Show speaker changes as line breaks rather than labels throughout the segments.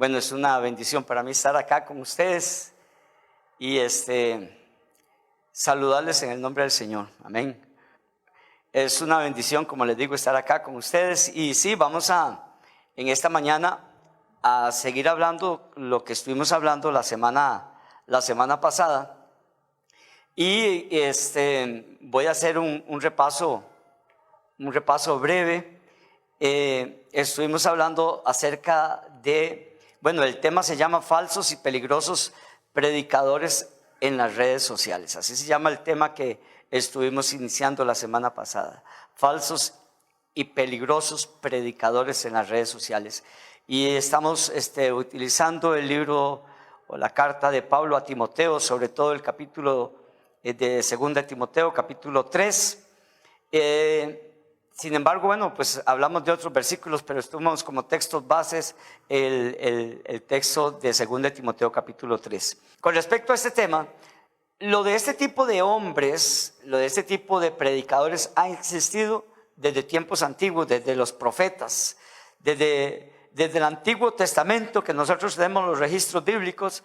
Bueno, es una bendición para mí estar acá con ustedes y saludarles en el nombre del Señor. Amén. Es una bendición, como les digo, estar acá con ustedes. Y sí, vamos en esta mañana a seguir hablando lo que estuvimos hablando la semana pasada. Y voy a hacer un repaso breve. Estuvimos hablando acerca de, bueno, el tema se llama falsos y peligrosos predicadores en las redes sociales. Así se llama el tema que estuvimos iniciando la semana pasada. Falsos y peligrosos predicadores en las redes sociales. Y estamos utilizando el libro o la carta de Pablo a Timoteo, sobre todo el capítulo de 2 Timoteo, capítulo 3. Sin embargo, bueno, pues hablamos de otros versículos, pero tomamos como textos bases el texto de 2 Timoteo capítulo 3. Con respecto a este tema, lo de este tipo de hombres, lo de este tipo de predicadores ha existido desde tiempos antiguos, desde los profetas, desde el Antiguo Testamento, que nosotros tenemos los registros bíblicos,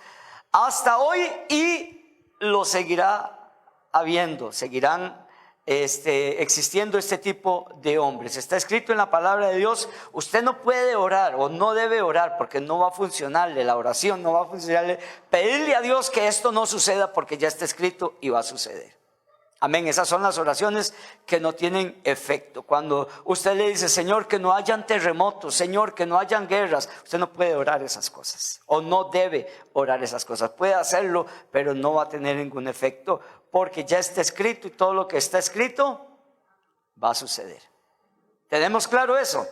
hasta hoy, y lo seguirá habiendo, seguirán existiendo este tipo de hombres. Está escrito en la palabra de Dios: usted no puede orar o no debe orar, porque no va a funcionarle la oración, no va a funcionarle pedirle a Dios que esto no suceda, porque ya está escrito y va a suceder. Amén. Esas son las oraciones que no tienen efecto. Cuando usted le dice: Señor, que no hayan terremotos, Señor, que no hayan guerras, usted no puede orar esas cosas, o no debe orar esas cosas. Puede hacerlo, pero no va a tener ningún efecto, porque ya está escrito, y todo lo que está escrito va a suceder. ¿Tenemos claro eso?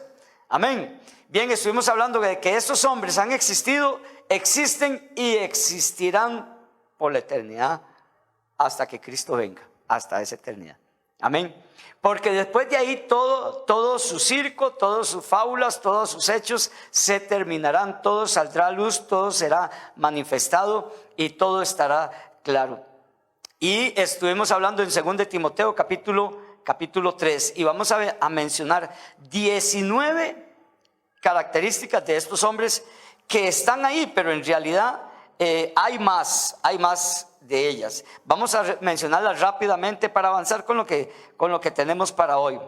Amén. Bien, estuvimos hablando de que estos hombres han existido, existen y existirán por la eternidad, hasta que Cristo venga, hasta esa eternidad. Amén. Porque después de ahí todo su circo, todas sus fábulas, todos sus hechos se terminarán, todo saldrá a luz, todo será manifestado y todo estará claro. Y estuvimos hablando en 2 Timoteo capítulo 3, y vamos a mencionar 19 características de estos hombres que están ahí, pero en realidad hay más de ellas. Vamos a mencionarlas rápidamente para avanzar con lo que tenemos para hoy.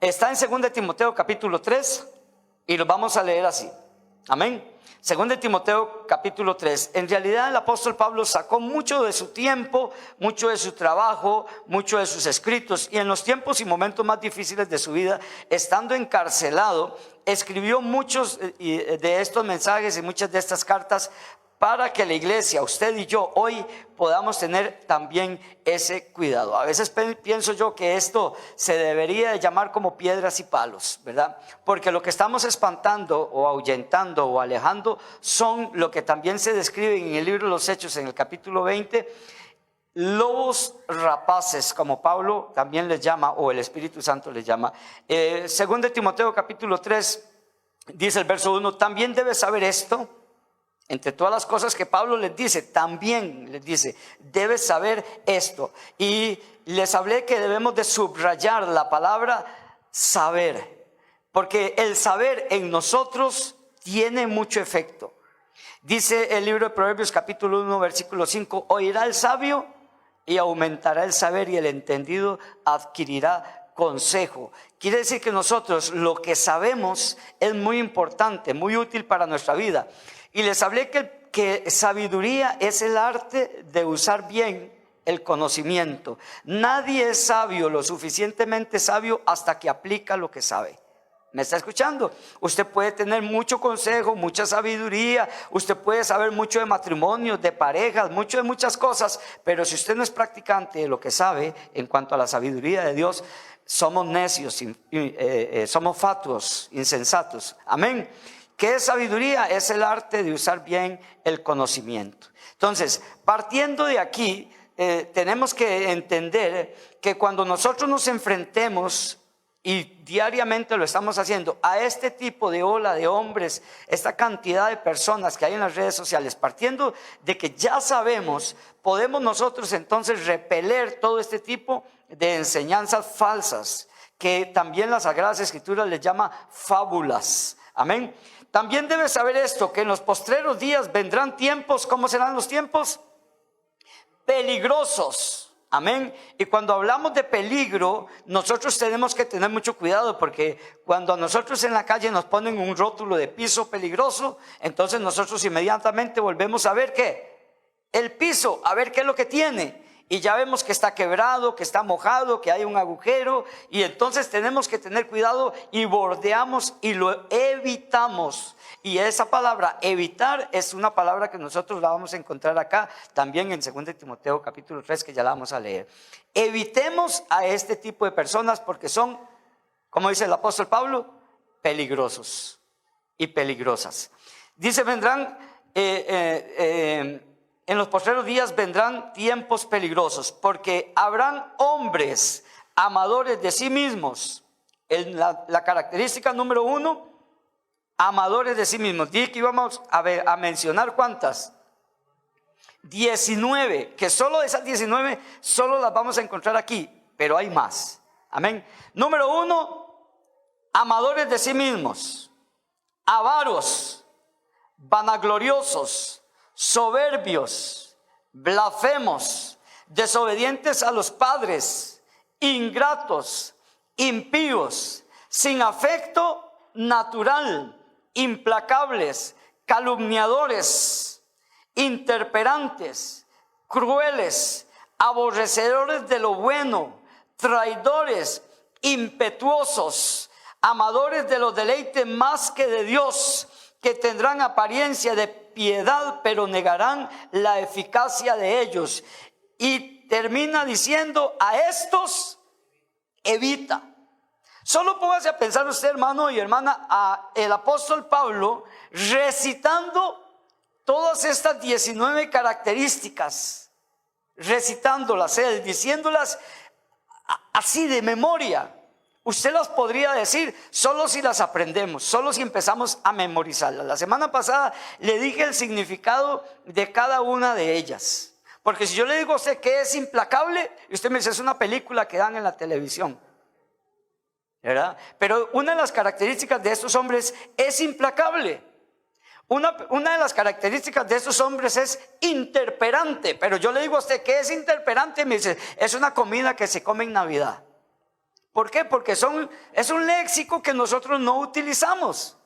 Está en 2 Timoteo capítulo 3 y lo vamos a leer así. Amén. 2 Timoteo capítulo 3. En realidad el apóstol Pablo sacó mucho de su tiempo, mucho de su trabajo, mucho de sus escritos, y en los tiempos y momentos más difíciles de su vida, estando encarcelado, escribió muchos de estos mensajes y muchas de estas cartas para que la iglesia, usted y yo, hoy podamos tener también ese cuidado. A veces pienso yo que esto se debería llamar como piedras y palos, ¿verdad? Porque lo que estamos espantando o ahuyentando o alejando son lo que también se describe en el libro de los Hechos, en el capítulo 20, lobos rapaces, como Pablo también les llama, o el Espíritu Santo les llama. 2 Timoteo capítulo 3, dice el verso 1, también debes saber esto. Entre todas las cosas que Pablo les dice, también les dice: debes saber esto. Y les hablé que debemos de subrayar la palabra saber, porque el saber en nosotros tiene mucho efecto. Dice el libro de Proverbios capítulo 1 versículo 5: oirá el sabio y aumentará el saber, y el entendido adquirirá consejo. Quiere decir que nosotros lo que sabemos es muy importante, muy útil para nuestra vida. Y les hablé que sabiduría es el arte de usar bien el conocimiento. Nadie es sabio, lo suficientemente sabio, hasta que aplica lo que sabe. ¿Me está escuchando? Usted puede tener mucho consejo, mucha sabiduría, usted puede saber mucho de matrimonio, de parejas, mucho de muchas cosas, pero si usted no es practicante de lo que sabe en cuanto a la sabiduría de Dios, somos necios, somos fatuos, insensatos. Amén. ¿Qué es sabiduría? Es el arte de usar bien el conocimiento. Entonces, partiendo de aquí, tenemos que entender que cuando nosotros nos enfrentemos, y diariamente lo estamos haciendo, a este tipo de ola de hombres, esta cantidad de personas que hay en las redes sociales, partiendo de que ya sabemos, podemos nosotros entonces repeler todo este tipo de enseñanzas falsas, que también las Sagradas Escrituras les llama fábulas. Amén. también debes saber esto, que en los postreros días vendrán tiempos. ¿Cómo serán los tiempos? Peligrosos. Amén. Y cuando hablamos de peligro, nosotros tenemos que tener mucho cuidado, porque cuando a nosotros en la calle nos ponen un rótulo de piso peligroso, entonces nosotros inmediatamente volvemos a ver qué, el piso, a ver qué es lo que tiene. Y ya vemos que está quebrado, que está mojado, que hay un agujero, y entonces tenemos que tener cuidado y bordeamos y lo evitamos. Y esa palabra evitar es una palabra que nosotros la vamos a encontrar acá también en 2 Timoteo capítulo 3, que ya la vamos a leer. Evitemos a este tipo de personas porque son, como dice el apóstol Pablo, peligrosos y peligrosas. Dice, vendrán en los postreros días vendrán tiempos peligrosos, porque habrán hombres amadores de sí mismos. La característica número 1, amadores de sí mismos. Dije que íbamos a mencionar ¿cuántas? 19, que solo de esas 19 solo las vamos a encontrar aquí, pero hay más. Amén. Número 1, amadores de sí mismos, avaros, vanagloriosos, soberbios, blasfemos, desobedientes a los padres, ingratos, impíos, sin afecto natural, implacables, calumniadores, interperantes, crueles, aborrecedores de lo bueno, traidores, impetuosos, amadores de los deleites más que de Dios, que tendrán apariencia de piedad, pero negarán la eficacia de ellos. Y termina diciendo, a estos evita. Solo póngase a pensar usted, hermano y hermana, a el apóstol Pablo recitando todas estas 19 características, recitándolas él, diciéndolas así de memoria. Usted las podría decir solo si las aprendemos, solo si empezamos a memorizarlas. La semana pasada le dije el significado de cada una de ellas. Porque si yo le digo a usted que es implacable, y usted me dice, es una película que dan en la televisión, ¿verdad? Pero una de las características de estos hombres es implacable. Una de las características de estos hombres es interperante. Pero yo le digo a usted que es interperante, y me dice, es una comida que se come en Navidad. ¿Por qué? Porque es un léxico que nosotros no utilizamos.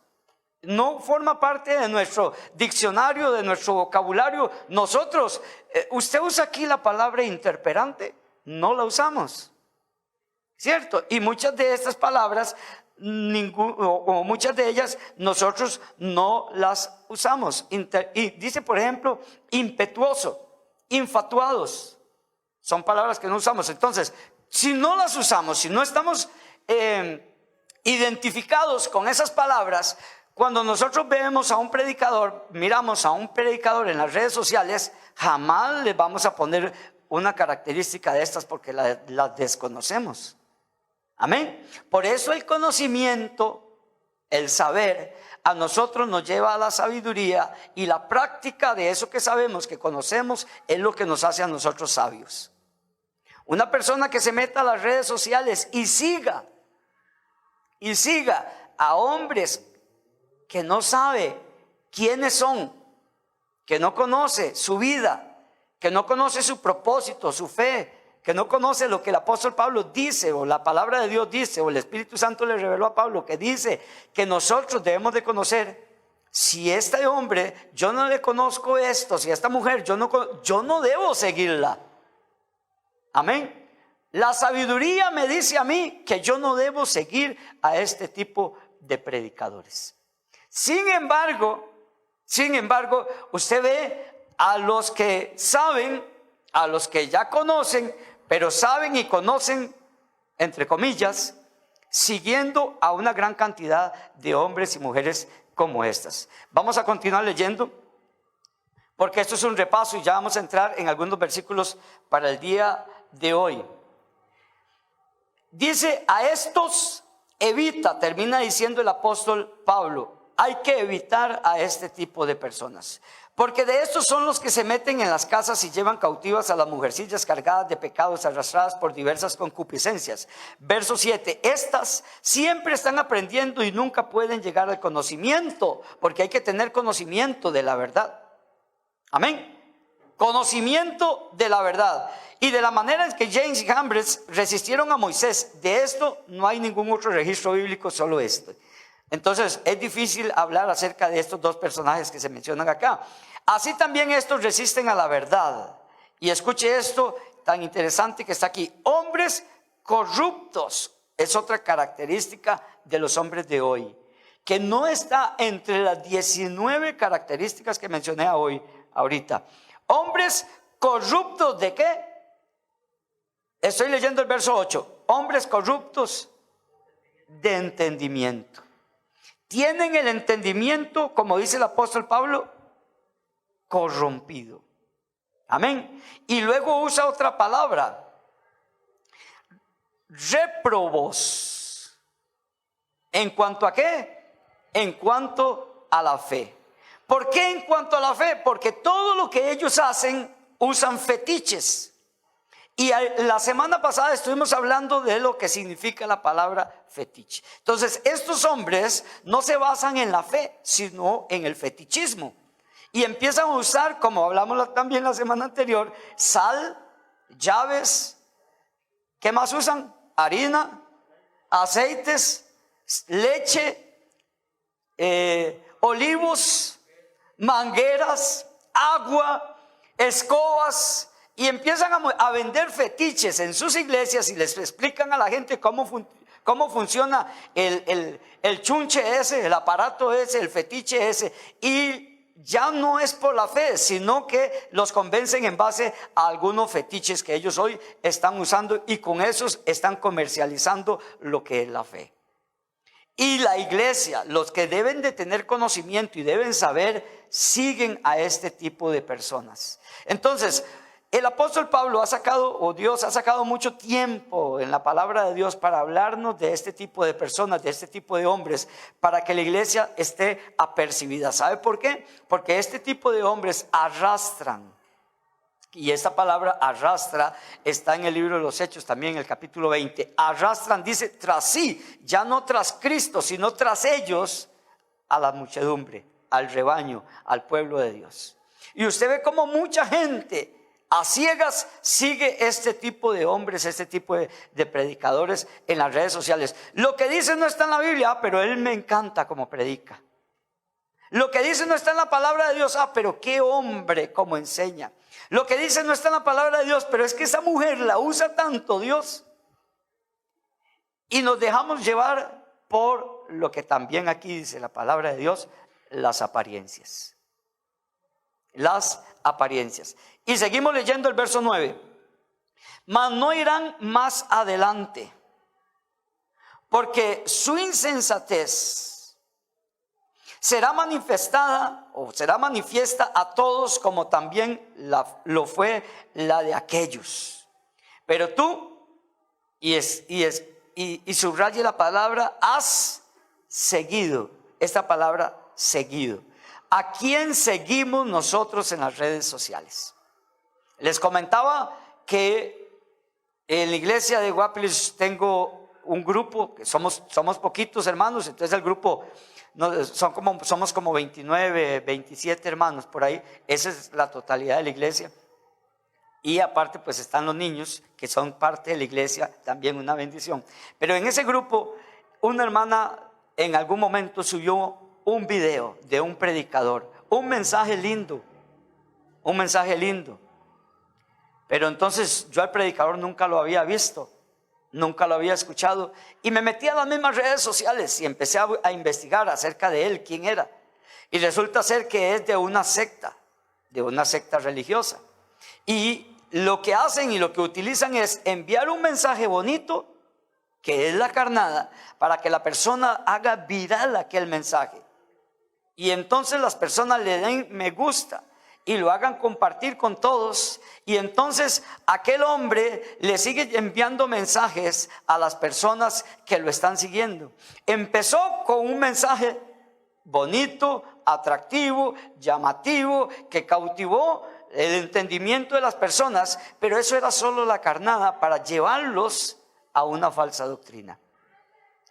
No forma parte de nuestro diccionario, de nuestro vocabulario. Nosotros, usted usa aquí la palabra interperante, no la usamos, ¿cierto? Y muchas de estas palabras, o muchas de ellas, nosotros no las usamos. Y dice, por ejemplo, impetuoso, infatuados. Son palabras que no usamos. Entonces, si no las usamos, si no estamos identificados con esas palabras, cuando nosotros vemos a un predicador, miramos a un predicador en las redes sociales, jamás le vamos a poner una característica de estas porque las desconocemos. Amén. Por eso el conocimiento, el saber, a nosotros nos lleva a la sabiduría, y la práctica de eso que sabemos, que conocemos, es lo que nos hace a nosotros sabios. Una persona que se meta a las redes sociales y siga a hombres que no sabe quiénes son, que no conoce su vida, que no conoce su propósito, su fe, que no conoce lo que el apóstol Pablo dice, o la palabra de Dios dice, o el Espíritu Santo le reveló a Pablo, que dice que nosotros debemos de conocer. Si este hombre, yo no le conozco esto, si esta mujer, yo no debo seguirla. Amén. La sabiduría me dice a mí que yo no debo seguir a este tipo de predicadores. Sin embargo, usted ve a los que saben, a los que ya conocen, pero saben y conocen, entre comillas, siguiendo a una gran cantidad de hombres y mujeres como estas. Vamos a continuar leyendo, porque esto es un repaso y ya vamos a entrar en algunos versículos para el día de hoy. Dice, a estos evita, termina diciendo el apóstol Pablo, hay que evitar a este tipo de personas. Porque de estos son los que se meten en las casas y llevan cautivas a las mujercillas cargadas de pecados, arrastradas por diversas concupiscencias. Verso 7, estas siempre están aprendiendo y nunca pueden llegar al conocimiento, porque hay que tener conocimiento de la verdad. Amén. Conocimiento de la verdad. Y de la manera en que James y Jambres resistieron a Moisés, de esto no hay ningún otro registro bíblico, solo este. Entonces es difícil hablar acerca de estos dos personajes que se mencionan acá. Así también estos resisten a la verdad. Y escuche esto tan interesante que está aquí. Hombres corruptos es otra característica de los hombres de hoy, que no está entre las 19 características que mencioné ahorita. Hombres corruptos ¿de qué? Estoy leyendo el verso 8. Hombres corruptos de entendimiento. Tienen el entendimiento, como dice el apóstol Pablo, corrompido. Amén. Y luego usa otra palabra. Réprobos. ¿En cuanto a qué? En cuanto a la fe. ¿Por qué en cuanto a la fe? Porque todo lo que ellos hacen, usan fetiches. Y la semana pasada estuvimos hablando de lo que significa la palabra fetiche. Entonces, estos hombres no se basan en la fe, sino en el fetichismo. Y empiezan a usar, como hablamos también la semana anterior, sal, llaves. ¿Qué más usan? Harina, aceites, leche, olivos, mangueras, agua, escobas. Y empiezan a vender fetiches en sus iglesias y les explican a la gente cómo funciona el chunche ese, el aparato ese, el fetiche ese. Y ya no es por la fe, sino que los convencen en base a algunos fetiches que ellos hoy están usando, y con esos están comercializando lo que es la fe. Y la iglesia, los que deben de tener conocimiento y deben saber, siguen a este tipo de personas. Entonces, el apóstol Pablo Dios ha sacado mucho tiempo en la palabra de Dios para hablarnos de este tipo de personas, de este tipo de hombres, para que la iglesia esté apercibida. ¿Sabe por qué? Porque este tipo de hombres arrastran. Y esta palabra arrastra está en el libro de los Hechos, también en el capítulo 20. Arrastran, dice, tras sí, ya no tras Cristo, sino tras ellos, a la muchedumbre, al rebaño, al pueblo de Dios. Y usted ve cómo mucha gente a ciegas sigue este tipo de hombres, este tipo de predicadores en las redes sociales. Lo que dice no está en la Biblia, pero él me encanta como predica. Lo que dice no está en la palabra de Dios, pero qué hombre como enseña. Lo que dice no está en la palabra de Dios, pero es que esa mujer la usa tanto Dios. Y nos dejamos llevar por lo que también aquí dice la palabra de Dios, las apariencias. Las apariencias. Y seguimos leyendo el verso 9. Mas no irán más adelante, porque su insensatez será manifestada o será manifiesta a todos, como también lo fue la de aquellos. Pero tú, y subraye la palabra, has seguido. Esta palabra seguido. ¿A quién seguimos nosotros en las redes sociales? Les comentaba que en la iglesia de Guapiles tengo un grupo, que somos poquitos hermanos, entonces el grupo somos como 29, 27 hermanos por ahí. Esa es la totalidad de la iglesia. Y aparte pues están los niños que son parte de la iglesia, también una bendición. Pero en ese grupo una hermana en algún momento subió un video de un predicador, un mensaje lindo. Pero entonces yo al predicador nunca lo había visto, nunca lo había escuchado, y me metí a las mismas redes sociales y empecé a investigar acerca de él, quién era. Y resulta ser que es de una secta religiosa. Y lo que hacen y lo que utilizan es enviar un mensaje bonito, que es la carnada, para que la persona haga viral aquel mensaje. Y entonces las personas le den me gusta y lo hagan compartir con todos. Y entonces aquel hombre le sigue enviando mensajes a las personas que lo están siguiendo. Empezó con un mensaje bonito, atractivo, llamativo, que cautivó el entendimiento de las personas, pero eso era solo la carnada para llevarlos a una falsa doctrina.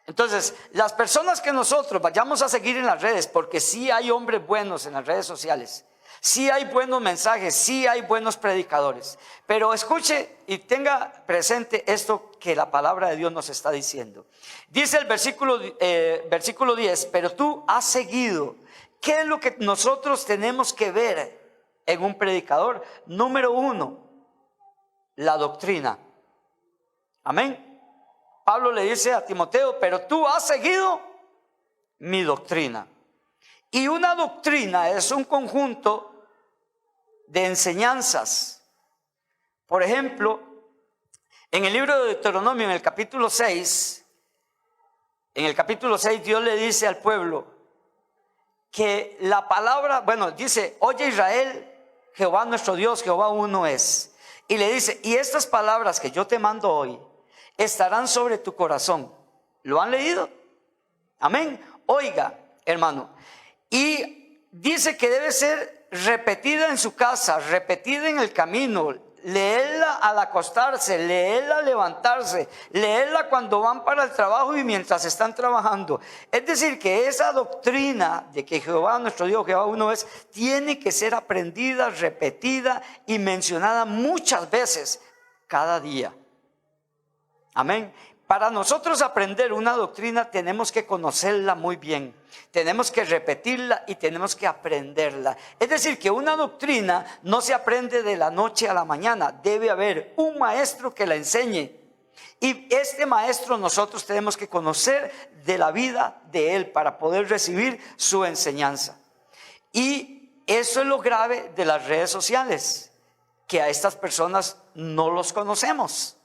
Entonces, las personas que nosotros vayamos a seguir en las redes, porque sí hay hombres buenos en las redes sociales, sí hay buenos mensajes, sí hay buenos predicadores, pero escuche y tenga presente esto que la palabra de Dios nos está diciendo. Dice el versículo 10, pero tú has seguido. ¿Qué es lo que nosotros tenemos que ver en un predicador? Número 1, la doctrina. Amén. Pablo le dice a Timoteo, pero tú has seguido mi doctrina. Y una doctrina es un conjunto de enseñanzas. Por ejemplo, en el libro de Deuteronomio, en el capítulo 6, Dios le dice al pueblo que la palabra, dice, oye Israel, Jehová nuestro Dios, Jehová uno es. Y le dice, y estas palabras que yo te mando hoy estarán sobre tu corazón. ¿Lo han leído? Amén. Oiga, hermano. Y dice que debe ser repetida en su casa, repetida en el camino, leerla al acostarse, leerla al levantarse, leerla cuando van para el trabajo y mientras están trabajando. Es decir, que esa doctrina de que Jehová nuestro Dios, Jehová uno es, tiene que ser aprendida, repetida y mencionada muchas veces cada día. Amén. Para nosotros aprender una doctrina tenemos que conocerla muy bien, tenemos que repetirla y tenemos que aprenderla. Es decir, que una doctrina no se aprende de la noche a la mañana, debe haber un maestro que la enseñe. Y este maestro nosotros tenemos que conocer de la vida de él para poder recibir su enseñanza. Y eso es lo grave de las redes sociales, que a estas personas no los conocemos.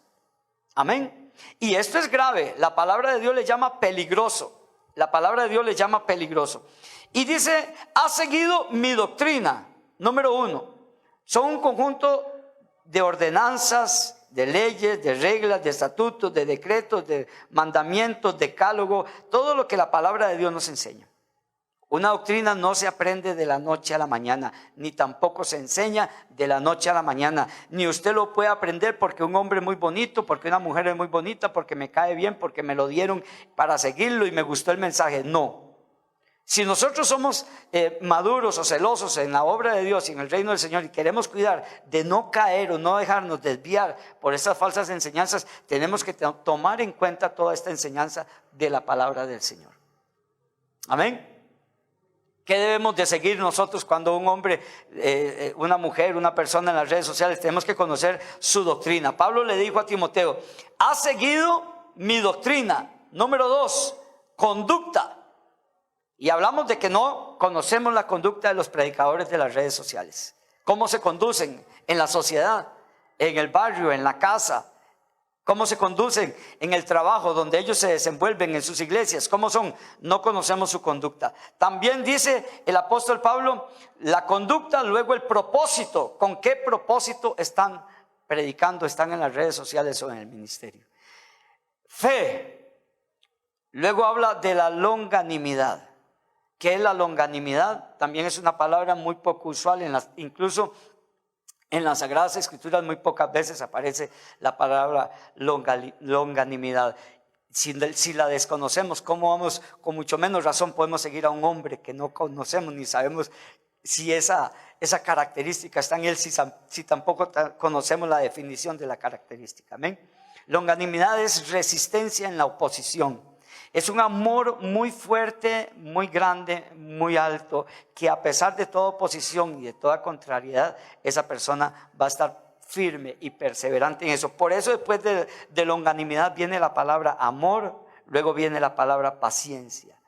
Amén. Y esto es grave. La palabra de Dios le llama peligroso. La palabra de Dios le llama peligroso. Y dice, ha seguido mi doctrina. Número 1. Son un conjunto de ordenanzas, de leyes, de reglas, de estatutos, de decretos, de mandamientos, decálogo. Todo lo que la palabra de Dios nos enseña. Una doctrina no se aprende de la noche a la mañana, ni tampoco se enseña de la noche a la mañana. Ni usted lo puede aprender porque un hombre es muy bonito, porque una mujer es muy bonita, porque me cae bien, porque me lo dieron para seguirlo y me gustó el mensaje. No. Si nosotros somos maduros o celosos en la obra de Dios y en el reino del Señor y queremos cuidar de no caer o no dejarnos desviar por esas falsas enseñanzas, tenemos que tomar en cuenta toda esta enseñanza de la palabra del Señor. Amén. ¿Qué debemos de seguir nosotros cuando un hombre, una mujer, una persona en las redes sociales? Tenemos que conocer su doctrina. Pablo le dijo a Timoteo, has seguido mi doctrina. Número 2, conducta. Y hablamos de que no conocemos la conducta de los predicadores de las redes sociales. ¿Cómo se conducen en la sociedad, en el barrio, en la casa? ¿Cómo se conducen en el trabajo donde ellos se desenvuelven en sus iglesias? ¿Cómo son? No conocemos su conducta. También dice el apóstol Pablo, la conducta, luego el propósito. ¿Con qué propósito están predicando, están en las redes sociales o en el ministerio? Fe. Luego habla de la longanimidad. ¿Qué es la longanimidad? También es una palabra muy poco usual, incluso en las Sagradas Escrituras muy pocas veces aparece la palabra longanimidad. Si la desconocemos, ¿cómo vamos? Con mucho menos razón podemos seguir a un hombre que no conocemos ni sabemos si esa característica está en él, si tampoco conocemos la definición de la característica. Amén. Longanimidad es resistencia en la oposición. Es un amor muy fuerte, muy grande, muy alto, que a pesar de toda oposición y de toda contrariedad, esa persona va a estar firme y perseverante en eso. Por eso después de longanimidad viene la palabra amor, luego viene la palabra paciencia.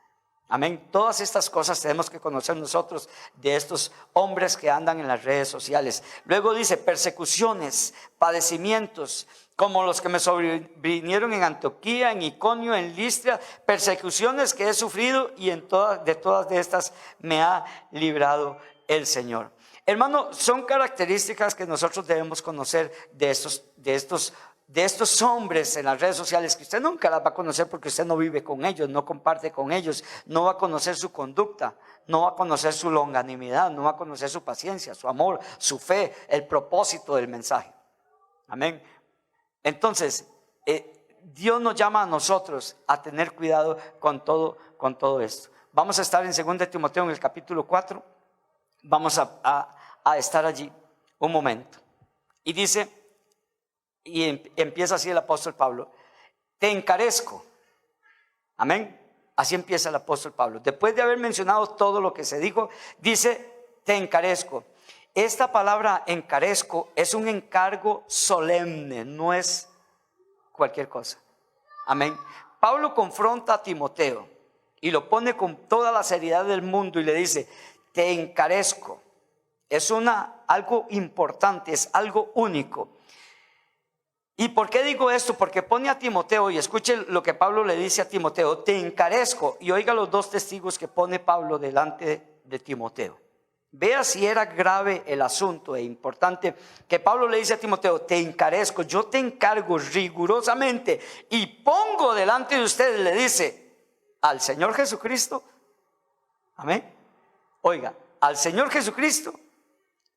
Amén. Todas estas cosas tenemos que conocer nosotros de estos hombres que andan en las redes sociales. Luego dice persecuciones, padecimientos, como los que me sobrevinieron en Antioquía, en Iconio, en Listra, persecuciones que he sufrido y de todas estas me ha librado el Señor. Hermano, son características que nosotros debemos conocer de de estos hombres en las redes sociales que usted nunca las va a conocer porque usted no vive con ellos, no comparte con ellos, no va a conocer su conducta, no va a conocer su longanimidad, no va a conocer su paciencia, su amor, su fe, el propósito del mensaje. Amén. Entonces, Dios nos llama a nosotros a tener cuidado con todo esto. Vamos a estar en 2 Timoteo en el capítulo 4. Vamos a estar allí un momento. Y dice, y empieza así el apóstol Pablo: te encarezco. Amén. Así empieza el apóstol Pablo. Después de haber mencionado todo lo que se dijo, dice, te encarezco. Esta palabra encarezco es un encargo solemne, no es cualquier cosa. Amén. Pablo confronta a Timoteo y lo pone con toda la seriedad del mundo y le dice, te encarezco. Es algo importante, es algo único. ¿Y por qué digo esto? Porque pone a Timoteo, y escuche lo que Pablo le dice a Timoteo, te encarezco. Y oiga los dos testigos que pone Pablo delante de Timoteo. Vea si era grave el asunto e importante que Pablo le dice a Timoteo, te encarezco, yo te encargo rigurosamente y pongo delante de ustedes, le dice, al Señor Jesucristo. Amén. Oiga, al Señor Jesucristo,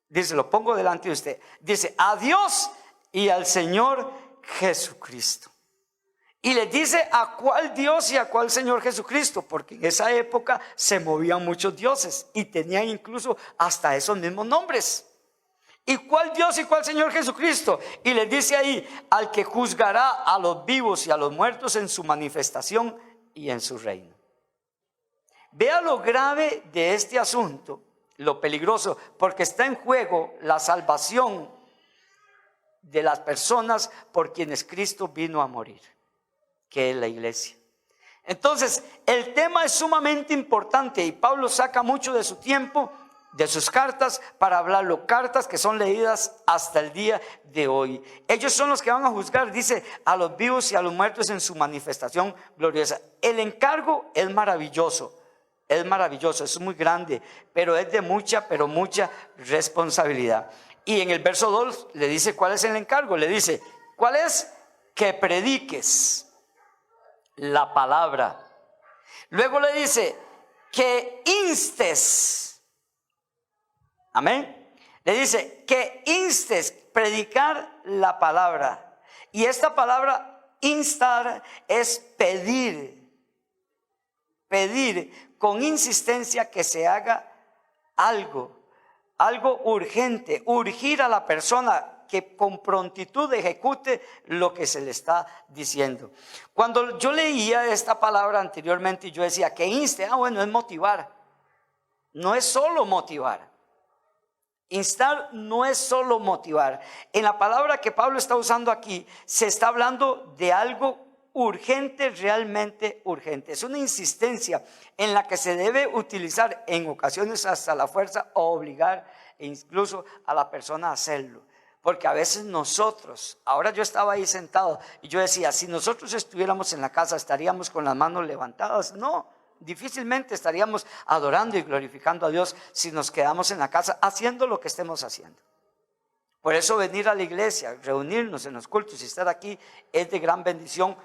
dice, lo pongo delante de usted. Dice, a Dios y al Señor Jesucristo. Y les dice a cuál Dios y a cuál Señor Jesucristo, porque en esa época se movían muchos dioses y tenían incluso hasta esos mismos nombres. ¿Y cuál Dios y cuál Señor Jesucristo? Y les dice ahí, al que juzgará a los vivos y a los muertos en su manifestación y en su reino. Vea lo grave de este asunto, lo peligroso, porque está en juego la salvación de las personas por quienes Cristo vino a morir, que es la iglesia. Entonces, el tema es sumamente importante y Pablo saca mucho de su tiempo, de sus cartas, para hablarlo. Cartas que son leídas hasta el día de hoy. Ellos son los que van a juzgar, dice, a los vivos y a los muertos en su manifestación gloriosa. El encargo es maravilloso, es muy grande, pero es de mucha responsabilidad. Y en el verso 2 le dice cuál es el encargo. Le dice, ¿cuál es? Que prediques la palabra. Luego le dice, que instes. Amén. Le dice, que instes, predicar la palabra. Y esta palabra, instar, es pedir. Pedir con insistencia que se haga algo urgente, urgir a la persona que con prontitud ejecute lo que se le está diciendo. Cuando yo leía esta palabra anteriormente, yo decía que inste, bueno, es motivar. No es solo motivar. Instar no es solo motivar. En la palabra que Pablo está usando aquí, se está hablando de algo urgente, realmente urgente. Es una insistencia en la que se debe utilizar en ocasiones hasta la fuerza o obligar incluso a la persona a hacerlo. Porque a veces nosotros, ahora yo estaba ahí sentado y yo decía, si nosotros estuviéramos en la casa, ¿estaríamos con las manos levantadas? No, difícilmente estaríamos adorando y glorificando a Dios si nos quedamos en la casa haciendo lo que estemos haciendo. Por eso venir a la iglesia, reunirnos en los cultos y estar aquí es de gran bendición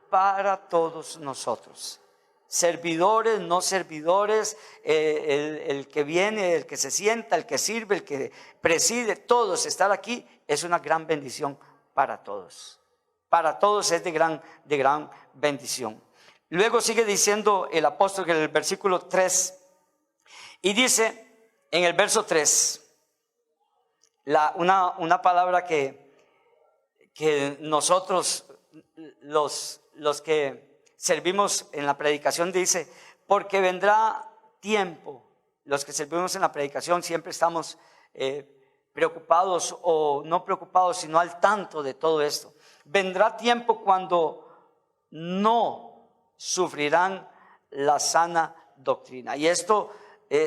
para todos nosotros. Servidores, no servidores, el que viene, el que se sienta, el que sirve, el que preside, todos estar aquí es una gran bendición para todos. Para todos es de gran bendición. Luego sigue diciendo el apóstol en el versículo 3 y dice en el verso 3 una palabra que nosotros los que servimos en la predicación dice, porque vendrá tiempo. Los que servimos en la predicación siempre estamos preocupados o no preocupados, sino al tanto de todo esto. Vendrá tiempo cuando no sufrirán la sana doctrina. Y esto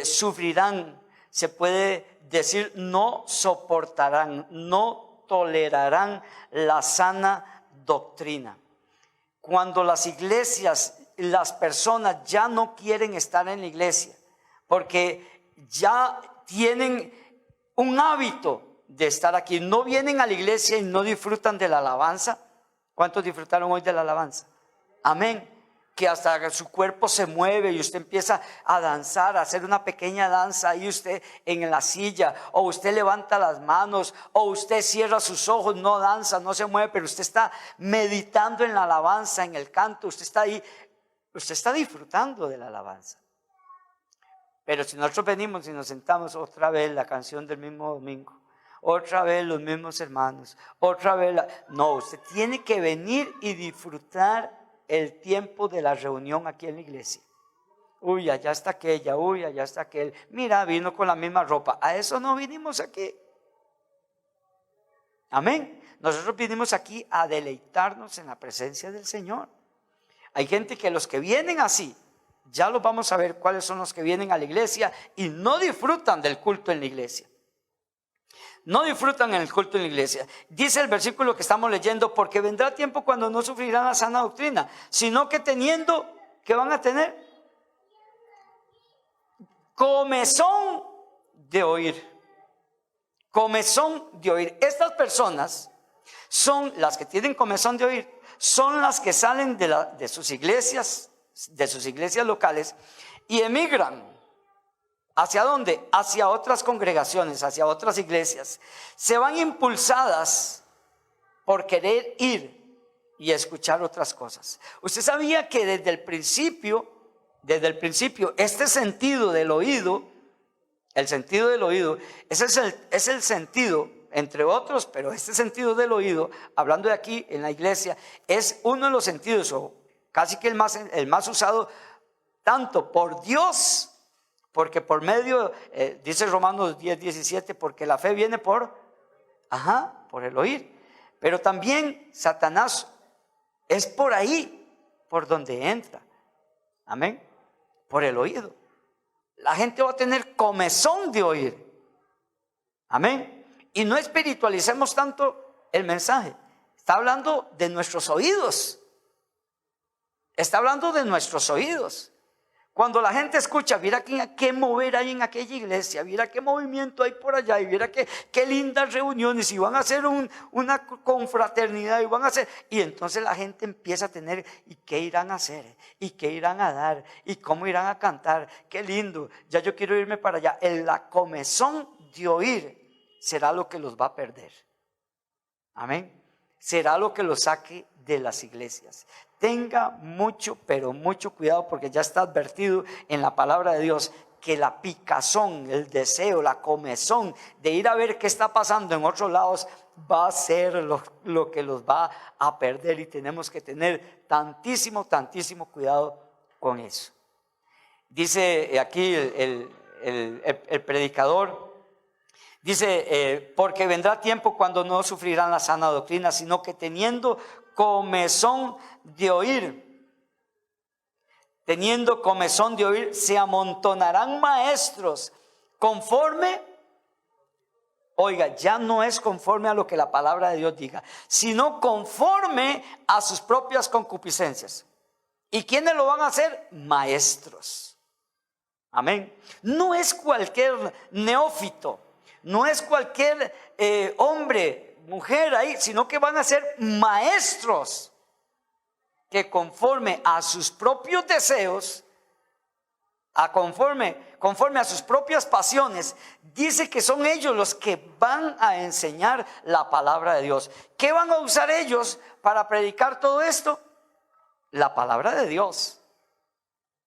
sufrirán, se puede decir, no soportarán, no tolerarán la sana doctrina. Cuando las iglesias, las personas ya no quieren estar en la iglesia, porque ya tienen un hábito de estar aquí, no vienen a la iglesia y no disfrutan de la alabanza, ¿Cuántos disfrutaron hoy de la alabanza? Amén. Que hasta su cuerpo se mueve y usted empieza a danzar, a hacer una pequeña danza ahí usted en la silla, o usted levanta las manos, o usted cierra sus ojos, no danza, no se mueve, pero usted está meditando en la alabanza, en el canto, usted está ahí, usted está disfrutando de la alabanza. Pero si nosotros venimos y nos sentamos otra vez la canción del mismo domingo, otra vez los mismos hermanos, otra vez no, usted tiene que venir y disfrutar el tiempo de la reunión aquí en la iglesia. Uy, allá está aquella, uy, allá está aquel. Mira, vino con la misma ropa. A eso no vinimos aquí. Amén. Nosotros vinimos aquí a deleitarnos en la presencia del Señor. Hay gente que los que vienen así, ya los vamos a ver cuáles son los que vienen a la iglesia y no disfrutan del culto en la iglesia. No disfrutan en el culto en la iglesia. Dice el versículo que estamos leyendo: porque vendrá tiempo cuando no sufrirán la sana doctrina, sino que teniendo, ¿qué van a tener? Comezón de oír. Comezón de oír. Estas personas son las que tienen comezón de oír, son las que salen de sus iglesias locales y emigran. ¿Hacia dónde? Hacia otras congregaciones, hacia otras iglesias. Se van impulsadas por querer ir y escuchar otras cosas. Usted sabía que desde el principio, este sentido del oído, el sentido del oído, ese es el sentido, entre otros, pero este sentido del oído, hablando de aquí en la iglesia, es uno de los sentidos, o casi que el más usado, tanto por Dios. Porque por medio, dice Romanos 10:17, porque la fe viene por el oír. Pero también Satanás es por ahí, por donde entra. Amén. Por el oído. La gente va a tener comezón de oír. Amén. Y no espiritualicemos tanto el mensaje. Está hablando de nuestros oídos. Está hablando de nuestros oídos. Cuando la gente escucha, mira qué mover hay en aquella iglesia, mira qué movimiento hay por allá, y mira qué lindas reuniones, y van a hacer una confraternidad, y entonces la gente empieza a tener, ¿y qué irán a hacer? ¿Y qué irán a dar? ¿Y cómo irán a cantar? ¡Qué lindo! Ya yo quiero irme para allá. La comezón de oír será lo que los va a perder. Amén. Será lo que los saque de las iglesias. Tenga mucho, pero mucho cuidado, porque ya está advertido en la palabra de Dios que la picazón, el deseo, la comezón de ir a ver qué está pasando en otros lados va a ser lo que los va a perder, y tenemos que tener tantísimo cuidado con eso. Dice aquí el predicador, dice, porque vendrá tiempo cuando no sufrirán la sana doctrina, sino que teniendo comezón de oír, se amontonarán maestros conforme, oiga, ya no es conforme a lo que la palabra de Dios diga, sino conforme a sus propias concupiscencias. ¿Y quiénes lo van a hacer? Maestros. Amén. No es cualquier neófito, no es cualquier hombre, mujer ahí, sino que van a ser maestros que conforme a sus propios deseos, conforme a sus propias pasiones, dice que son ellos los que van a enseñar la palabra de Dios. ¿Qué van a usar ellos para predicar todo esto? La palabra de Dios.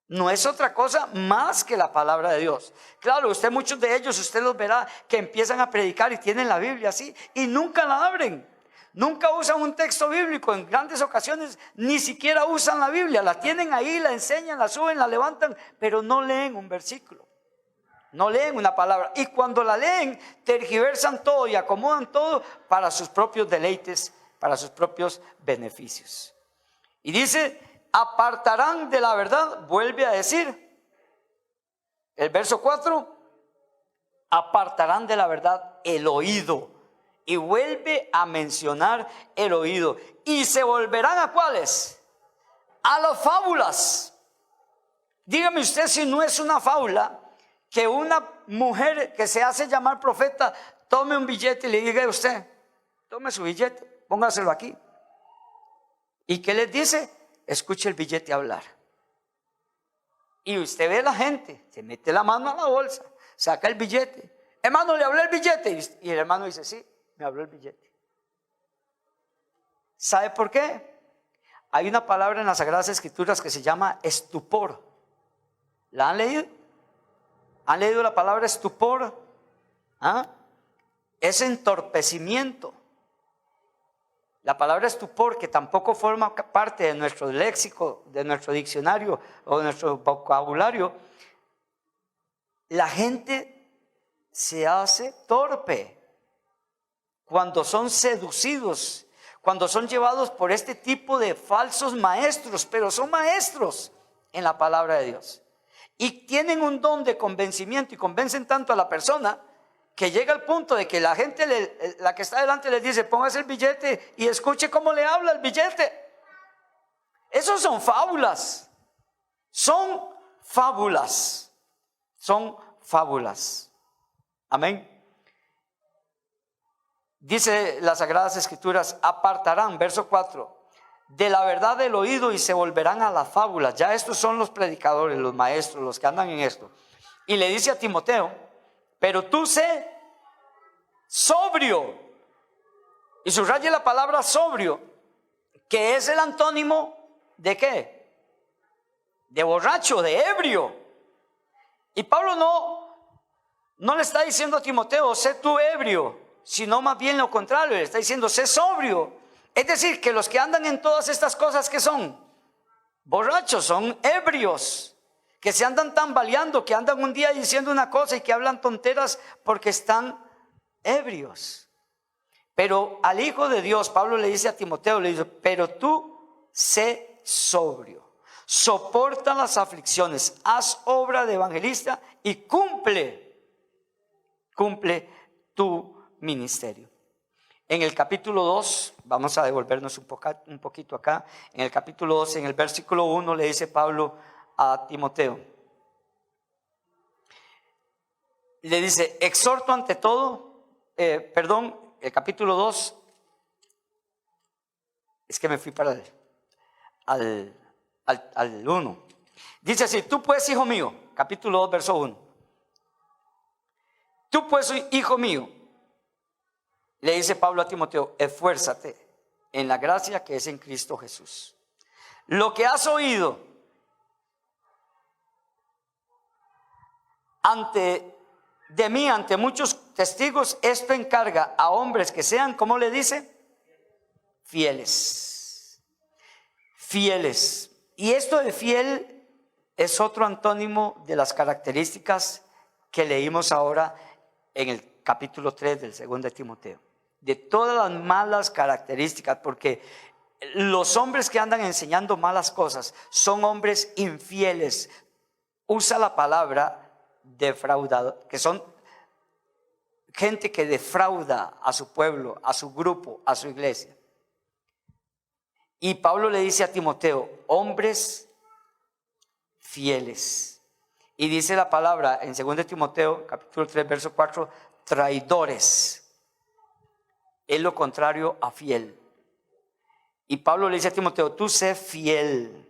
No es otra cosa más que la palabra de Dios. Claro, muchos de ellos, usted los verá que empiezan a predicar y tienen la Biblia así y nunca la abren. Nunca usan un texto bíblico. En grandes ocasiones ni siquiera usan la Biblia. La tienen ahí, la enseñan, la suben, la levantan, pero no leen un versículo. No leen una palabra. Y cuando la leen, tergiversan todo y acomodan todo para sus propios deleites, para sus propios beneficios. Y dice, apartarán de la verdad, vuelve a decir el verso 4, apartarán de la verdad el oído, y vuelve a mencionar el oído, y se volverán ¿a cuáles? A las fábulas. Dígame usted si no es una fábula que una mujer que se hace llamar profeta tome un billete y le diga a usted, tome su billete, póngaselo aquí. ¿Y qué les dice? Escuche el billete hablar. Y usted ve a la gente, se mete la mano a la bolsa, saca el billete. Hermano, ¿le habló el billete? Y el hermano dice, sí, me habló el billete. ¿Sabe por qué? Hay una palabra en las Sagradas Escrituras que se llama estupor. ¿La han leído? ¿Han leído la palabra estupor? ¿Ah? Es entorpecimiento. La palabra estupor, que tampoco forma parte de nuestro léxico, de nuestro diccionario o de nuestro vocabulario, la gente se hace torpe cuando son seducidos, cuando son llevados por este tipo de falsos maestros, pero son maestros en la palabra de Dios. Y tienen un don de convencimiento y convencen tanto a la persona que llega al punto de que la gente, la que está delante, les dice, póngase el billete y escuche cómo le habla el billete. Esos son fábulas. Son fábulas. Son fábulas. Amén. Dice las Sagradas Escrituras, apartarán, verso 4, de la verdad del oído y se volverán a las fábulas. Ya estos son los predicadores, los maestros, los que andan en esto. Y le dice a Timoteo, pero tú sé sobrio. Y subraye la palabra sobrio, que es el antónimo de ¿qué? De borracho, de ebrio. Y Pablo no le está diciendo a Timoteo, sé tú ebrio, sino más bien lo contrario, le está diciendo, sé sobrio. Es decir, que los que andan en todas estas cosas, ¿qué son? Borrachos, son ebrios. Que se andan tambaleando, que andan un día diciendo una cosa y que hablan tonteras porque están ebrios. Pero al Hijo de Dios, Pablo le dice a Timoteo, le dice, pero tú sé sobrio, soporta las aflicciones, haz obra de evangelista y cumple tu ministerio. En el capítulo 2, vamos a devolvernos un poquito acá, en el capítulo 2, en el versículo 1 le dice Pablo a Timoteo, le dice, exhorto ante todo, el capítulo 2, es que me fui para al 1, dice así, tú pues, hijo mío, capítulo 2, verso 1, tú pues, hijo mío, le dice Pablo a Timoteo, esfuérzate en la gracia que es en Cristo Jesús. Lo que has oído de mí ante muchos testigos, esto encarga a hombres que sean, ¿cómo le dice? Fieles. Fieles. Y esto de fiel es otro antónimo de las características que leímos ahora en el capítulo 3 del 2 de Timoteo. De todas las malas características, porque los hombres que andan enseñando malas cosas son hombres infieles. Usa la palabra defraudador, que son gente que defrauda a su pueblo, a su grupo, a su iglesia. Y Pablo le dice a Timoteo, hombres fieles. Y dice la palabra en 2 de Timoteo, capítulo 3, verso 4, traidores. Es lo contrario a fiel. Y Pablo le dice a Timoteo, tú sé fiel,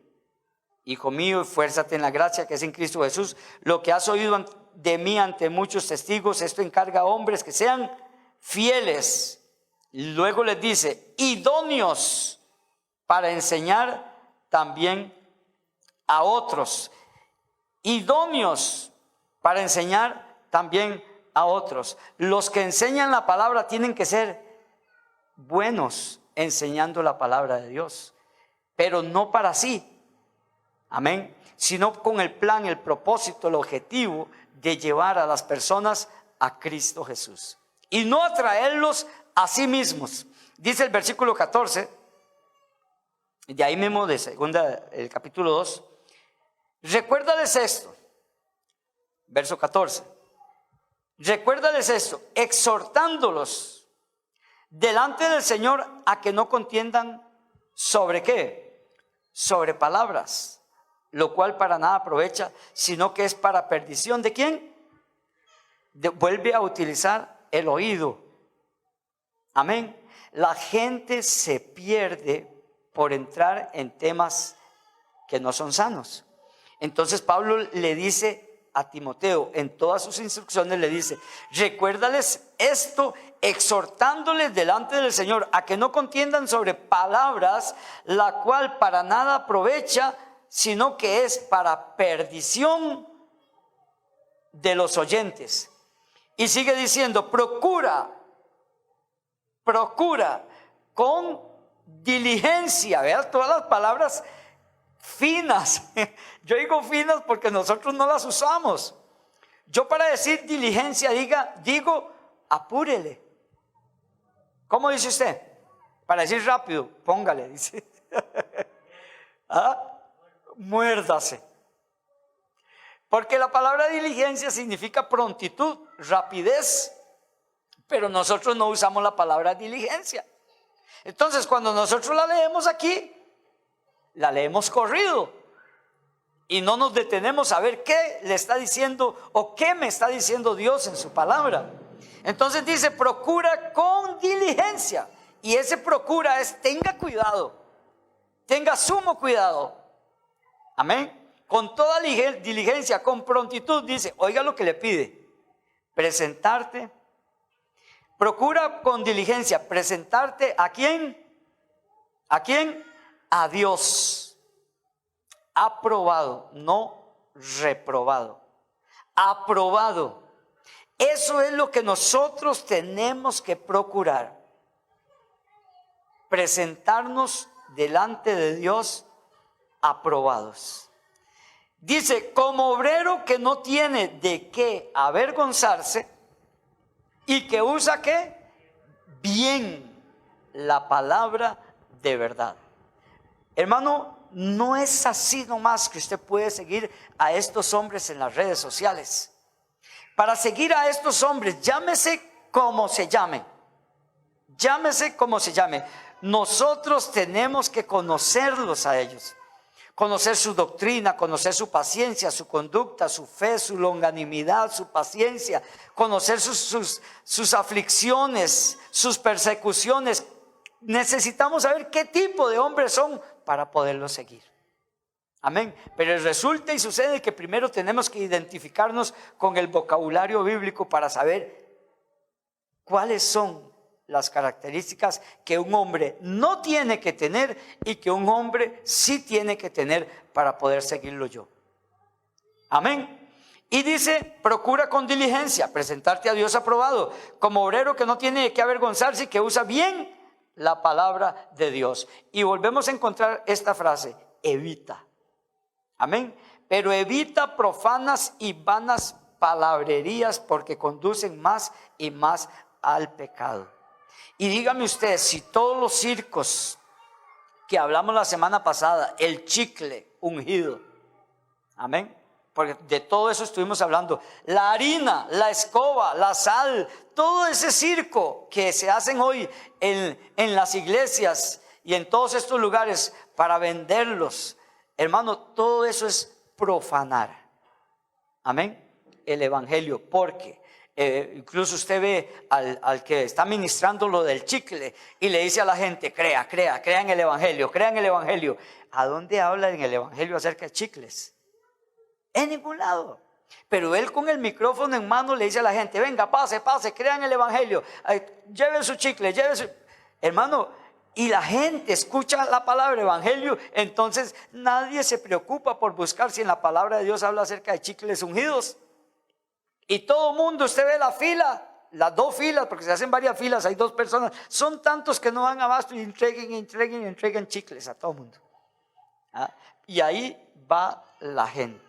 hijo mío, esfuérzate en la gracia que es en Cristo Jesús. Lo que has oído de mí ante muchos testigos, esto encarga a hombres que sean fieles. Luego les dice, idóneos para enseñar también a otros. Idóneos para enseñar también a otros. Los que enseñan la palabra tienen que ser buenos enseñando la palabra de Dios, pero no para sí. Amén. Sino con el plan, el propósito, el objetivo de llevar a las personas a Cristo Jesús y no atraerlos a sí mismos. Dice el versículo 14, de ahí mismo de el capítulo 2, recuérdales esto, verso 14, recuérdales esto, exhortándolos delante del Señor a que no contiendan sobre ¿qué? Sobre palabras, lo cual para nada aprovecha, sino que es para perdición. ¿De quién? Vuelve a utilizar el oído. Amén. La gente se pierde por entrar en temas que no son sanos. Entonces Pablo le dice a Timoteo, en todas sus instrucciones le dice: recuérdales esto, exhortándoles delante del Señor a que no contiendan sobre palabras, la cual para nada aprovecha, sino que es para perdición de los oyentes. Y sigue diciendo: procura con diligencia. Vean todas las palabras finas. Yo digo finas porque nosotros no las usamos. Yo, para decir diligencia, digo apúrele. ¿Cómo dice usted? Para decir rápido, póngale, dice. Muérdase. Porque la palabra diligencia significa prontitud, rapidez, pero nosotros no usamos la palabra diligencia. Entonces, cuando nosotros la leemos aquí, la leemos corrido y no nos detenemos a ver qué le está diciendo o qué me está diciendo Dios en su palabra. Entonces dice: procura con diligencia. Y ese procura es: tenga cuidado, tenga sumo cuidado. Amén. Con toda diligencia, con prontitud, dice. Oiga lo que le pide: presentarte. Procura con diligencia presentarte ¿a quién? ¿A quién? A Dios. Aprobado, no reprobado. Aprobado. Eso es lo que nosotros tenemos que procurar. Presentarnos delante de Dios aprobados. Dice: como obrero que no tiene de qué avergonzarse y que usa ¿qué? Bien la palabra de verdad. Hermano, no es así nomás que usted puede seguir a estos hombres en las redes sociales. Para seguir a estos hombres, llámese como se llame. Llámese como se llame. Nosotros tenemos que conocerlos a ellos. Conocer su doctrina, conocer su paciencia, su conducta, su fe, su longanimidad, su paciencia. Conocer sus aflicciones, sus persecuciones. Necesitamos saber qué tipo de hombres son para poderlos seguir. Amén. Pero resulta y sucede que primero tenemos que identificarnos con el vocabulario bíblico para saber cuáles son las características que un hombre no tiene que tener y que un hombre sí tiene que tener para poder seguirlo yo. Amén. Y dice: procura con diligencia presentarte a Dios aprobado, como obrero que no tiene de qué avergonzarse y que usa bien la palabra de Dios. Y volvemos a encontrar esta frase: evita. Amén. Pero evita profanas y vanas palabrerías, porque conducen más y más al pecado. Y dígame usted, si todos los circos que hablamos la semana pasada, el chicle ungido, amén, porque de todo eso estuvimos hablando, la harina, la escoba, la sal, todo ese circo que se hacen hoy en las iglesias y en todos estos lugares para venderlos, hermano, todo eso es profanar, amén, el evangelio. Porque incluso usted ve al que está ministrando lo del chicle y le dice a la gente: crea en el evangelio, crea en el evangelio. ¿A dónde habla en el evangelio acerca de chicles? En ningún lado. Pero él, con el micrófono en mano, le dice a la gente: venga, pase, crea en el evangelio, lleve su chicle, lleve su... Hermano, y la gente escucha la palabra evangelio, entonces nadie se preocupa por buscar si en la palabra de Dios habla acerca de chicles ungidos. Y todo mundo, usted ve la fila, las dos filas, porque se hacen varias filas, hay dos personas, son tantos que no dan abasto y entreguen chicles a todo mundo. Y ahí va la gente.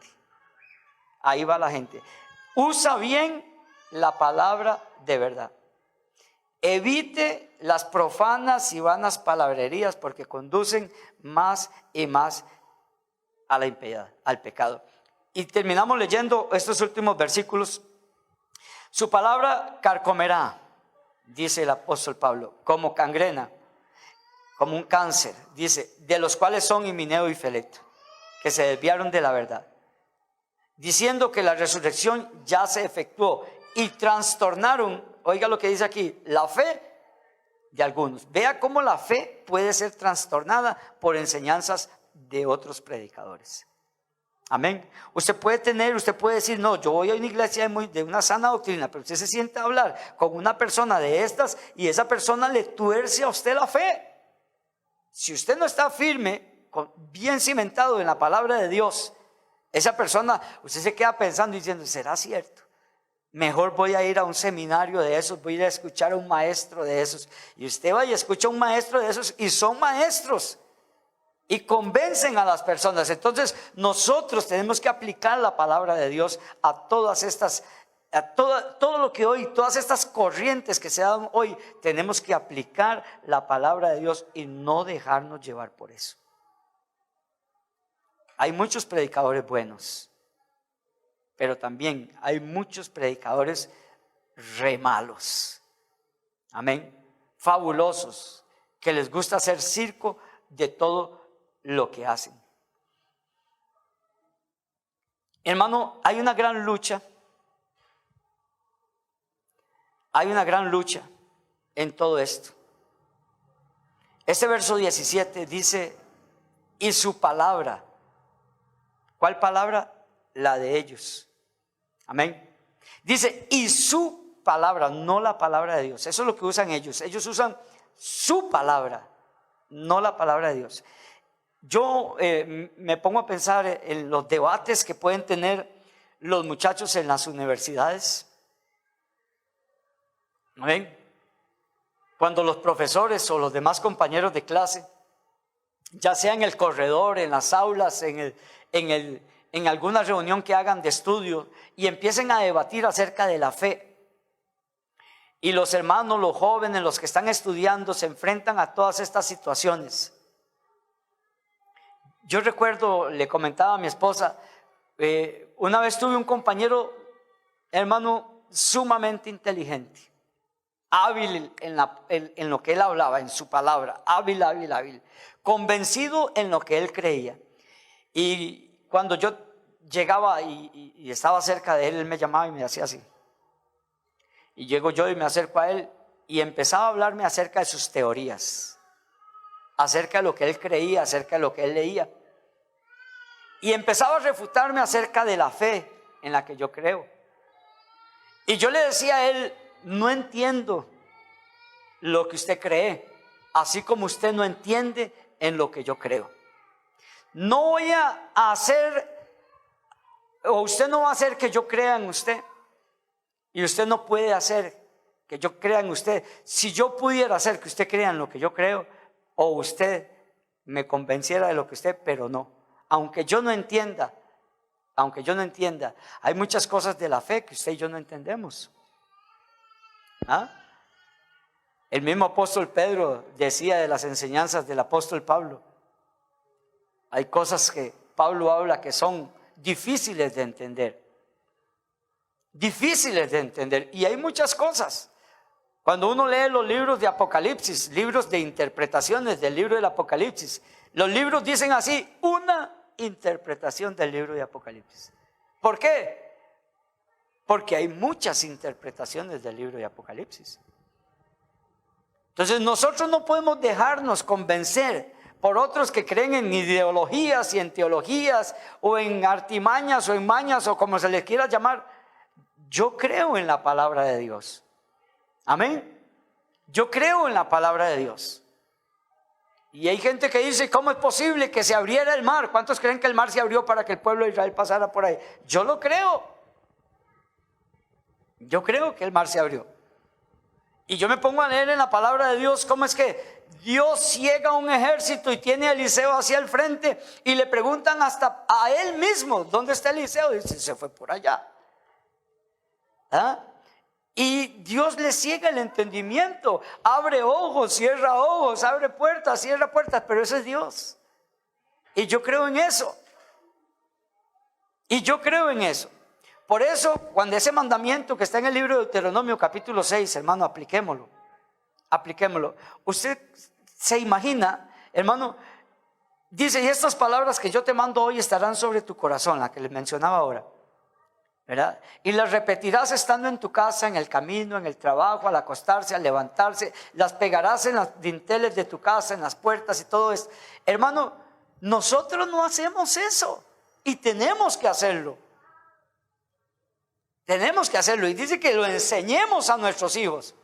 Ahí va la gente. Usa bien la palabra de verdad. Evite las profanas y vanas palabrerías, porque conducen más y más a la impiedad, al pecado. Y terminamos leyendo estos últimos versículos. Su palabra carcomerá, dice el apóstol Pablo, como gangrena, como un cáncer, dice, de los cuales son Himeneo y Fileto, que se desviaron de la verdad, diciendo que la resurrección ya se efectuó, y trastornaron, oiga lo que dice aquí, la fe de algunos. Vea cómo la fe puede ser trastornada por enseñanzas de otros predicadores. Amén. Usted puede decir, no, yo voy a una iglesia de una sana doctrina, pero usted se sienta a hablar con una persona de estas y esa persona le tuerce a usted la fe. Si usted no está firme, bien cimentado en la palabra de Dios, esa persona, usted se queda pensando y diciendo, ¿será cierto? Mejor voy a ir a un seminario de esos, voy a ir a escuchar a un maestro de esos. Y usted va y escucha a un maestro de esos y son maestros. Y convencen a las personas. Entonces nosotros tenemos que aplicar la palabra de Dios a todas estas, todo lo que hoy, todas estas corrientes que se dan hoy, tenemos que aplicar la palabra de Dios y no dejarnos llevar por eso. Hay muchos predicadores buenos, pero también hay muchos predicadores re malos. Amén. Fabulosos, que les gusta hacer circo de todo lo que hacen. Hermano, hay una gran lucha. Hay una gran lucha en todo esto. Este verso 17 dice, y su palabra. ¿Cuál palabra? La de ellos. Amén. Dice, y su palabra, no la palabra de Dios. Eso es lo que usan ellos. Ellos usan su palabra, no la palabra de Dios. Yo me pongo a pensar en los debates que pueden tener los muchachos en las universidades. ¿Ven? Cuando los profesores o los demás compañeros de clase, ya sea en el corredor, en las aulas, en alguna reunión que hagan de estudio, y empiecen a debatir acerca de la fe. Y los hermanos, los jóvenes, los que están estudiando, se enfrentan a todas estas situaciones. Yo recuerdo, le comentaba a mi esposa, una vez tuve un compañero, hermano, sumamente inteligente, hábil en lo que él hablaba, en su palabra, hábil, convencido en lo que él creía. Y cuando yo llegaba y estaba cerca de él, él me llamaba y me hacía así. Y llego yo y me acerco a él y empezaba a hablarme acerca de sus teorías, acerca de lo que él creía, acerca de lo que él leía. Y empezaba a refutarme acerca de la fe en la que yo creo. Y yo le decía a él, no entiendo lo que usted cree, así como usted no entiende en lo que yo creo. No voy a hacer, o usted no va a hacer que yo crea en usted, y usted no puede hacer que yo crea en usted. Si yo pudiera hacer que usted crea en lo que yo creo, o usted me convenciera de lo que usted, pero no. Aunque yo no entienda, hay muchas cosas de la fe que usted y yo no entendemos. ¿Ah? El mismo apóstol Pedro decía de las enseñanzas del apóstol Pablo. Hay cosas que Pablo habla que son difíciles de entender. Y hay muchas cosas. Cuando uno lee los libros de Apocalipsis, libros de interpretaciones del libro del Apocalipsis, los libros dicen así, una interpretación del libro de Apocalipsis. ¿Por qué? Porque hay muchas interpretaciones del libro de Apocalipsis. Entonces nosotros no podemos dejarnos convencer por otros que creen en ideologías y en teologías o en artimañas o en mañas o como se les quiera llamar. Yo creo en la palabra de Dios. Amén. Yo creo en la palabra de Dios. Y hay gente que dice, ¿cómo es posible que se abriera el mar? ¿Cuántos creen que el mar se abrió para que el pueblo de Israel pasara por ahí? Yo lo creo. Yo creo que el mar se abrió. Y yo me pongo a leer en la palabra de Dios cómo es que Dios ciega un ejército y tiene a Eliseo hacia el frente y le preguntan hasta a él mismo, ¿dónde está Eliseo? Y dice, se fue por allá. ¿Ah? Y Dios le ciega el entendimiento, abre ojos, abre puertas, cierra puertas, pero ese es Dios. Y yo creo en eso. Por eso, cuando ese mandamiento que está en el libro de Deuteronomio capítulo 6, hermano, apliquémoslo. Usted se imagina, hermano, dice, y estas palabras que yo te mando hoy estarán sobre tu corazón, la que les mencionaba ahora. ¿verdad? Y las repetirás estando en tu casa, en el camino, en el trabajo, al acostarse, al levantarse. Las pegarás en los dinteles de tu casa, en las puertas y todo esto. Hermano, nosotros no hacemos eso y tenemos que hacerlo. Tenemos que hacerlo y dice que lo enseñemos a nuestros hijos.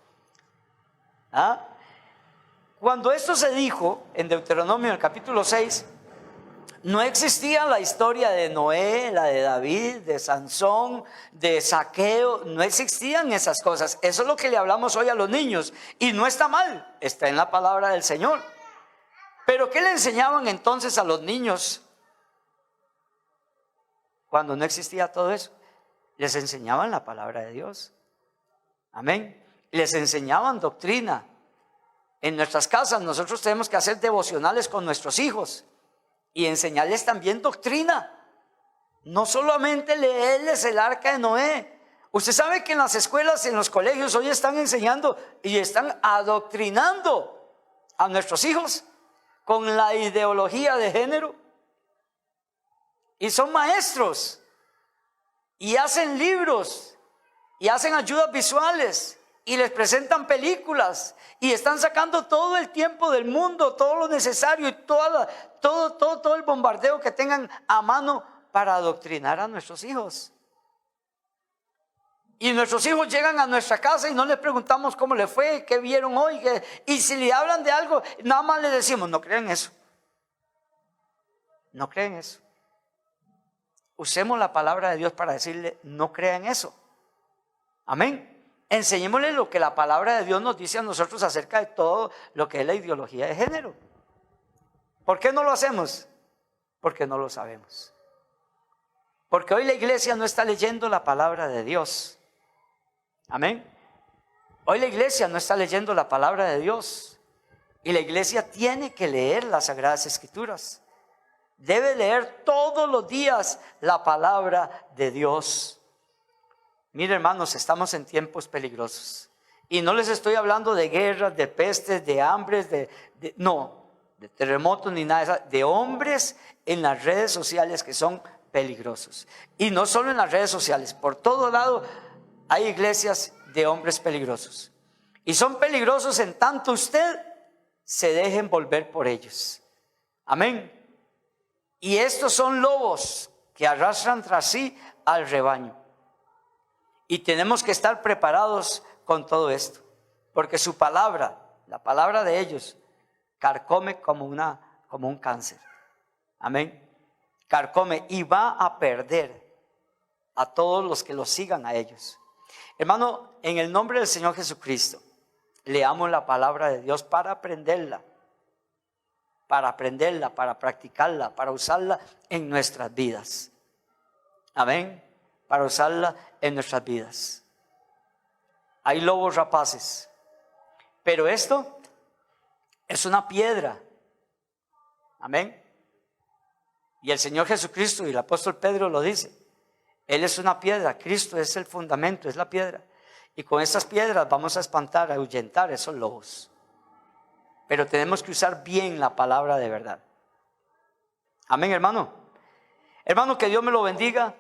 ¿Ah? Cuando esto se dijo en Deuteronomio, en el capítulo 6, no existía la historia de Noé, la de David, de Sansón, de Zaqueo. No existían esas cosas. Eso es lo que le hablamos hoy a los niños. Y no está mal, está en la palabra del Señor. Pero ¿qué le enseñaban entonces a los niños cuando no existía todo eso? Les enseñaban la palabra de Dios. Amén. Les enseñaban doctrina. En nuestras casas nosotros tenemos que hacer devocionales con nuestros hijos y enseñarles también doctrina. No solamente leerles el arca de Noé. Usted sabe que en las escuelas y en los colegios hoy están enseñando y están adoctrinando a nuestros hijos con la ideología de género. Y son maestros y hacen libros y hacen ayudas visuales y les presentan películas y están sacando todo el tiempo del mundo, todo lo necesario y todo el bombardeo que tengan a mano para adoctrinar a nuestros hijos. Y nuestros hijos llegan a nuestra casa y no les preguntamos cómo les fue, qué vieron hoy, y si le hablan de algo, nada más les decimos, no crean eso. No crean eso. Usemos la palabra de Dios para decirle, no crean eso. Amén. Enseñémosle lo que la palabra de Dios nos dice a nosotros acerca de todo lo que es la ideología de género. ¿Por qué no lo hacemos? Porque no lo sabemos. Porque hoy la iglesia no está leyendo la palabra de Dios. Amén. Hoy la iglesia no está leyendo la palabra de Dios. Y la iglesia tiene que leer las Sagradas Escrituras. Debe leer todos los días la palabra de Dios. Mire, hermanos, estamos en tiempos peligrosos. Y no les estoy hablando de guerras, de pestes, de hambres, no, de terremotos ni nada de eso. De hombres en las redes sociales que son peligrosos. Y no solo en las redes sociales, por todo lado hay iglesias de hombres peligrosos. Y son peligrosos en tanto usted se deje envolver por ellos. Amén. Y estos son lobos que arrastran tras sí al rebaño. Y tenemos que estar preparados con todo esto. Porque su palabra, la palabra de ellos, carcome como un cáncer. Amén. Carcome y va a perder a todos los que los sigan a ellos. Hermano, en el nombre del Señor Jesucristo, leamos la palabra de Dios para aprenderla, para practicarla, para usarla en nuestras vidas. Amén. Para usarla en nuestras vidas. Hay lobos rapaces, pero esto es una piedra. Amén. Y el Señor Jesucristo y el apóstol Pedro lo dice. Él es una piedra, Cristo es el fundamento, es la piedra. Y con estas piedras vamos a espantar, a ahuyentar esos lobos. Pero tenemos que usar bien la palabra de verdad. Amén, hermano. Hermano, que Dios me lo bendiga,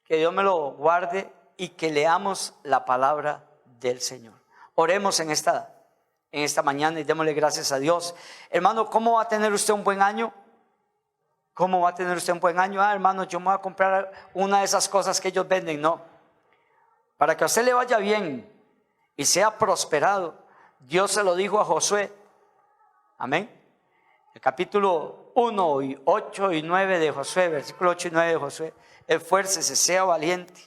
que Dios me lo guarde y que leamos la palabra del Señor. Oremos en esta mañana y démosle gracias a Dios. Hermano, ¿cómo va a tener usted un buen año? ¿Cómo va a tener usted un buen año? Hermano, yo me voy a comprar una de esas cosas que ellos venden. No. Para que a usted le vaya bien y sea prosperado, Dios se lo dijo a Josué. Amén. El capítulo 1 y 8 y 9 de Josué, versículo 8 y 9 de Josué. Esfuércese, sea valiente,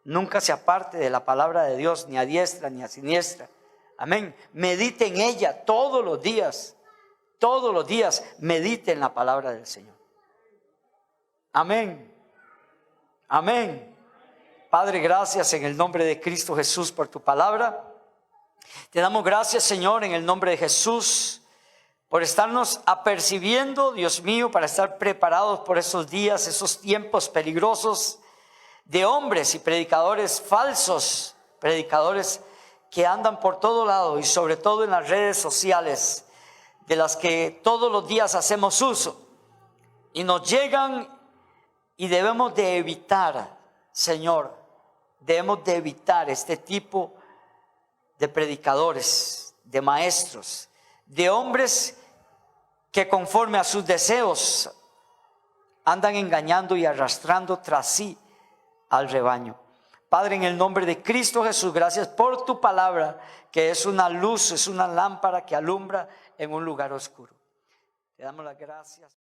nunca se aparte de la palabra de Dios, ni a diestra ni a siniestra. Amén. Medite en ella todos los días medite en la palabra del Señor. Amén. Amén. Padre, gracias en el nombre de Cristo Jesús por tu palabra. Te damos gracias, Señor, en el nombre de Jesús, por estarnos apercibiendo, Dios mío, para estar preparados por esos días, esos tiempos peligrosos de hombres y predicadores falsos, predicadores que andan por todo lado y sobre todo en las redes sociales, de las que todos los días hacemos uso y nos llegan y debemos de evitar Señor, debemos de evitar este tipo de predicadores, de maestros, de hombres que conforme a sus deseos andan engañando y arrastrando tras sí al rebaño. Padre, en el nombre de Cristo Jesús, gracias por tu palabra, que es una luz, es una lámpara que alumbra en un lugar oscuro. Te damos las gracias.